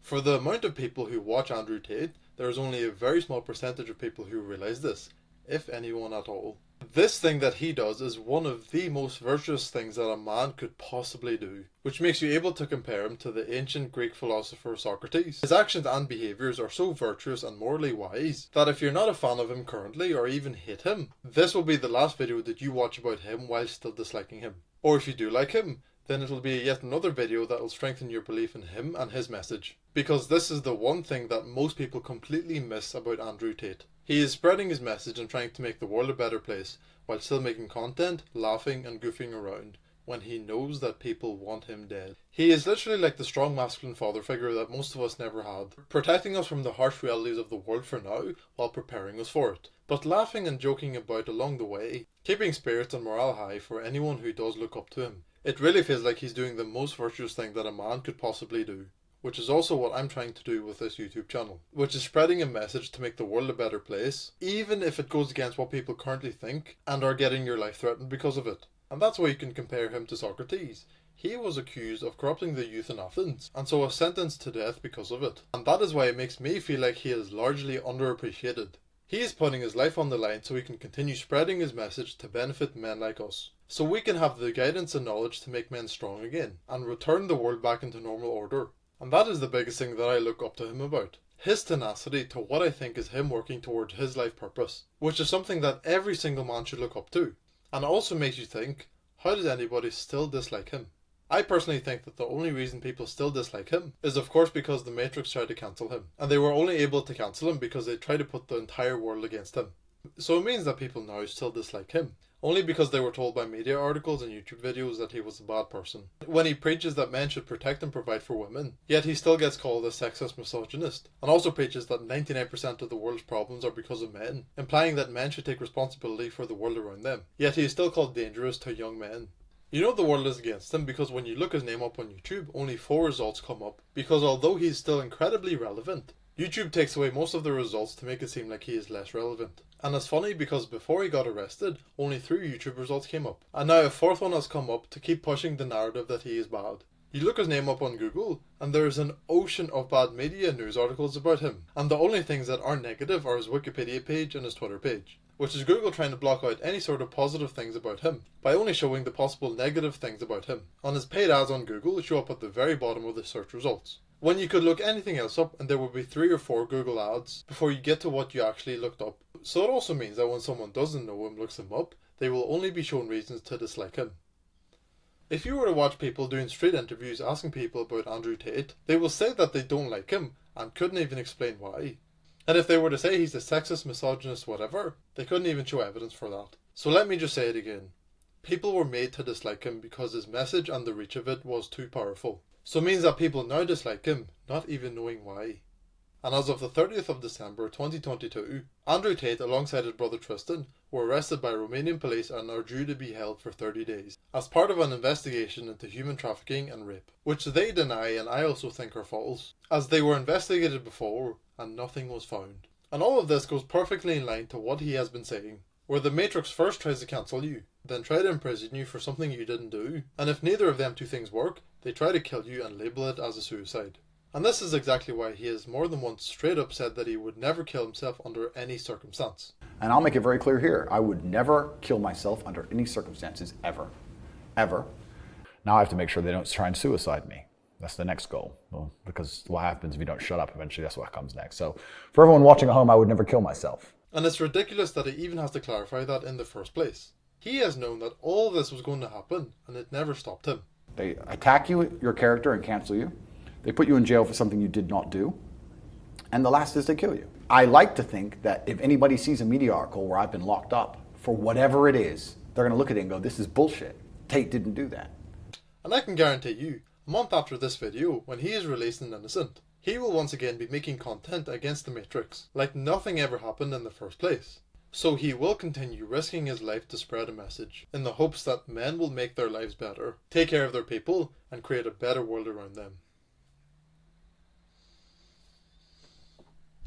For the amount of people who watch Andrew Tate, there is only a very small percentage of people who realise this, if anyone at all. This thing that he does is one of the most virtuous things that a man could possibly do, which makes you able to compare him to the ancient Greek philosopher Socrates. His actions and behaviours are so virtuous and morally wise that if you're not a fan of him currently or even hate him, this will be the last video that you watch about him while still disliking him. Or if you do like him, then it'll be yet another video that will strengthen your belief in him and his message. Because this is the one thing that most people completely miss about Andrew Tate. He is spreading his message and trying to make the world a better place, while still making content, laughing and goofing around, when he knows that people want him dead. He is literally like the strong masculine father figure that most of us never had, protecting us from the harsh realities of the world for now, while preparing us for it, but laughing and joking about along the way, keeping spirits and morale high for anyone who does look up to him. It really feels like he's doing the most virtuous thing that a man could possibly do. Which is also what I'm trying to do with this YouTube channel, which is spreading a message to make the world a better place, even if it goes against what people currently think and are getting your life threatened because of it. And that's why you can compare him to Socrates. He was accused of corrupting the youth in Athens, and so was sentenced to death because of it. And that is why it makes me feel like he is largely underappreciated. He is putting his life on the line so he can continue spreading his message to benefit men like us. So we can have the guidance and knowledge to make men strong again, and return the world back into normal order. And that is the biggest thing that I look up to him about. His tenacity to what I think is him working towards his life purpose, which is something that every single man should look up to. And it also makes you think, how does anybody still dislike him? I personally think that the only reason people still dislike him is of course because the Matrix tried to cancel him. And they were only able to cancel him because they tried to put the entire world against him. So it means that people now still dislike him. Only because they were told by media articles and YouTube videos that he was a bad person. When he preaches that men should protect and provide for women, yet he still gets called a sexist misogynist, and also preaches that 99% of the world's problems are because of men, implying that men should take responsibility for the world around them, yet he is still called dangerous to young men. You know the world is against him because when you look his name up on YouTube, only 4 results come up, because although he is still incredibly relevant, YouTube takes away most of the results to make it seem like he is less relevant. And it's funny because before he got arrested, only 3 YouTube results came up. And now a 4th one has come up to keep pushing the narrative that he is bad. You look his name up on Google, and there is an ocean of bad media news articles about him. And the only things that are negative are his Wikipedia page and his Twitter page. Which is Google trying to block out any sort of positive things about him, by only showing the possible negative things about him. And his paid ads on Google show up at the very bottom of the search results. When you could look anything else up and there would be 3 or 4 Google ads before you get to what you actually looked up. So it also means that when someone doesn't know him looks him up, they will only be shown reasons to dislike him. If you were to watch people doing street interviews asking people about Andrew Tate, they will say that they don't like him and couldn't even explain why. And if they were to say he's a sexist, misogynist, whatever, they couldn't even show evidence for that. So let me just say it again. People were made to dislike him because his message and the reach of it was too powerful. So it means that people now dislike him, not even knowing why. And as of the 30th of December 2022, Andrew Tate alongside his brother Tristan were arrested by Romanian police and are due to be held for 30 days as part of an investigation into human trafficking and rape, which they deny and I also think are false, as they were investigated before and nothing was found. And all of this goes perfectly in line to what he has been saying, where the Matrix first tries to cancel you, then try to imprison you for something you didn't do, and if neither of them 2 things work, they try to kill you and label it as a suicide. And this is exactly why he has more than once straight up said that he would never kill himself under any circumstance. And I'll make it very clear here, I would never kill myself under any circumstances, ever. Ever. Now I have to make sure they don't try and suicide me. That's the next goal. Well, because what happens if you don't shut up, eventually that's what comes next. So for everyone watching at home, I would never kill myself. And it's ridiculous that he even has to clarify that in the first place. He has known that all this was going to happen, and it never stopped him. They attack you, your character, and cancel you. They put you in jail for something you did not do. And the last is they kill you. I like to think that if anybody sees a media article where I've been locked up for whatever it is, they're going to look at it and go, this is bullshit. Tate didn't do that. And I can guarantee you, a month after this video, when he is released and innocent, he will once again be making content against the Matrix, like nothing ever happened in the first place. So he will continue risking his life to spread a message, in the hopes that men will make their lives better, take care of their people, and create a better world around them.